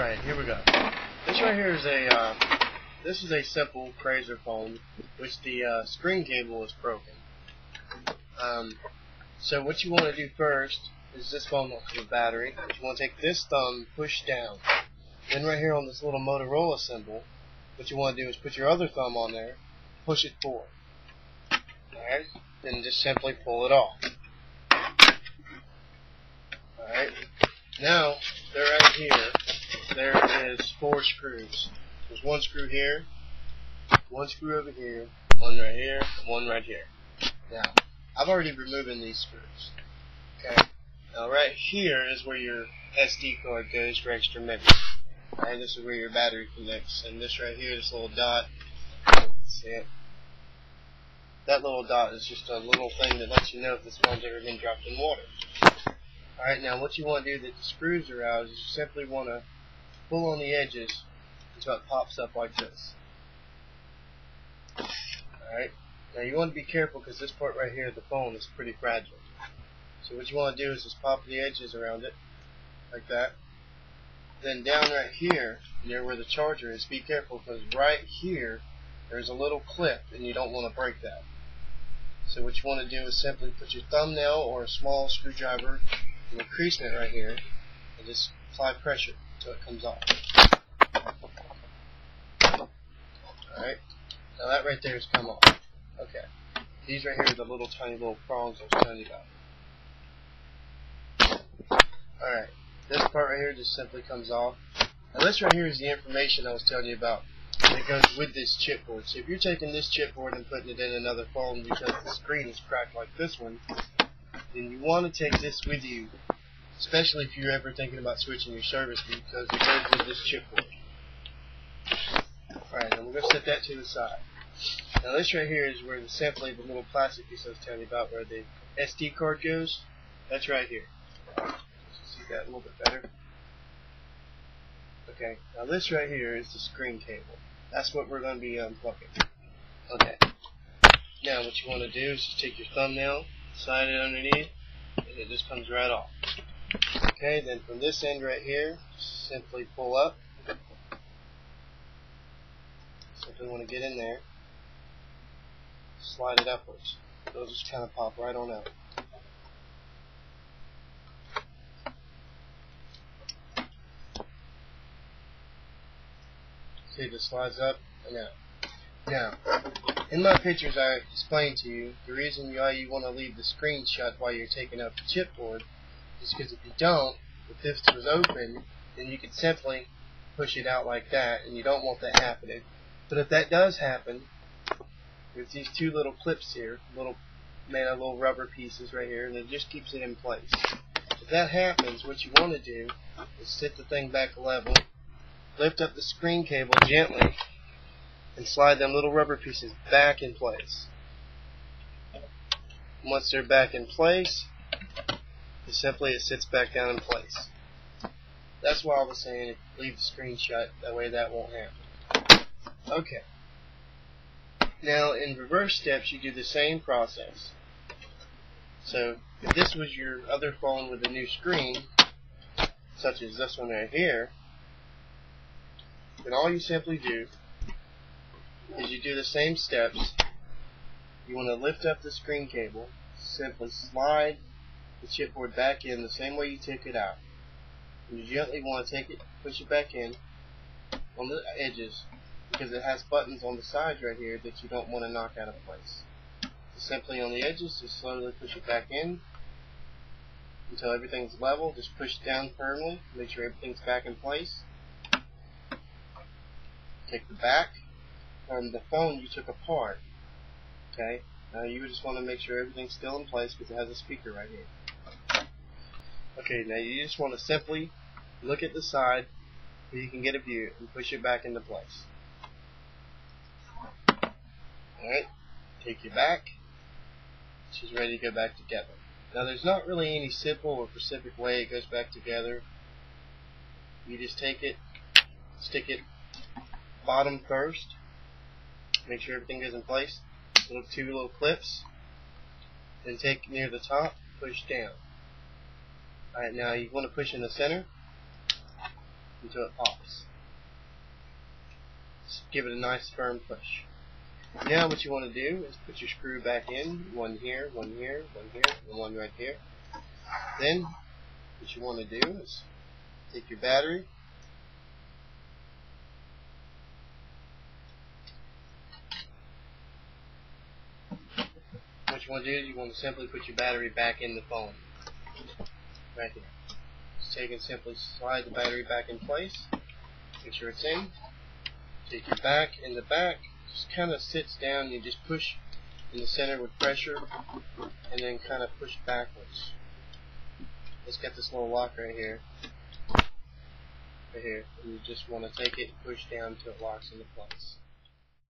Alright, here we go. This right here is this is a simple Krazer phone, which the screen cable is broken. So what you want to do first is this phone won't have a battery. You want to take this thumb, push down. Then right here on this little Motorola symbol, what you want to do is put your other thumb on there, push it forward. Alright, then just simply pull it off. Alright, now they're right here. There is 4 screws. There's 1 screw here, 1 screw over here, 1 right here, and 1 right here. Now, I've already removed these screws. Okay. Now right here is where your SD card goes for extra memory. Alright, this is where your battery connects. And this right here, this little dot, see it? That little dot is just a little thing that lets you know if this phone's ever been dropped in water. Alright, now what you want to do that the screws are out is you simply want to pull on the edges until it pops up like this. Alright, now you want to be careful because this part right here of the phone is pretty fragile. So what you want to do is just pop the edges around it, like that. Then down right here, near where the charger is, be careful because right here there's a little clip and you don't want to break that. So what you want to do is simply put your thumbnail or a small screwdriver in the creasement right here and just apply pressure until it comes off. Alright, now that right there has come off. Okay, these right here are the little tiny little prongs I was telling you about. Alright, this part right here just simply comes off. Now this right here is the information I was telling you about that goes with this chipboard. So if you're taking this chipboard and putting it in another phone because the screen is cracked like this one, then you want to take this with you, especially if you're ever thinking about switching your service because it goes with this chipboard. Alright, now we're going to set that to the side. Now this right here is where simply the little plastic piece I was telling you about where the SD card goes. That's right here. Let's see that a little bit better. Okay, now this right here is the screen cable. That's what we're going to be unplugging. Okay. Now what you want to do is just take your thumbnail, slide it underneath, and it just comes right off. Okay, then from this end right here, simply pull up. Simply want to get in there, slide it upwards. It'll just kind of pop right on out. See, it just slides up and out. Now, in my pictures I explained to you the reason why you want to leave the screen shut while you're taking out the chipboard is because if you don't, if this was open, then you could simply push it out like that, and you don't want that happening. But if that does happen, there's these 2 little clips here, made of little rubber pieces right here, and it just keeps it in place. If that happens, what you want to do is sit the thing back level, lift up the screen cable gently, and slide them little rubber pieces back in place. Once they're back in place, it sits back down in place. That's why I was saying leave the screen shut, that way that won't happen. Okay. Now in reverse steps you do the same process. So if this was your other phone with a new screen, such as this one right here, then all you simply do is you do the same steps. You want to lift up the screen cable, simply slide the chipboard back in the same way you took it out. And you gently want to take it, push it back in on the edges because it has buttons on the sides right here that you don't want to knock out of place. So simply on the edges, just slowly push it back in until everything's level. Just push it down firmly, make sure everything's back in place. Take the back from the phone you took apart. Okay, now you just want to make sure everything's still in place because it has a speaker right here. Okay, now you just want to simply look at the side where you can get a view and push it back into place. Alright, take your back. She's ready to go back together. Now there's not really any simple or specific way it goes back together. You just take it, stick it bottom first, make sure everything goes in place. 2 little clips, then take near the top, push down. Alright, now you want to push in the center, until it pops. Just give it a nice firm push. Now what you want to do is put your screw back in, one here, one here, one here, and one right here. Then what you want to do is take your battery, what you want to do is you want to simply put your battery back in the phone. Right there. Just take and simply slide the battery back in place. Make sure it's in. Take your back, and the back just kind of sits down. You just push in the center with pressure, and then kind of push backwards. It's got this little lock right here. Right here. And you just want to take it and push down until it locks into place.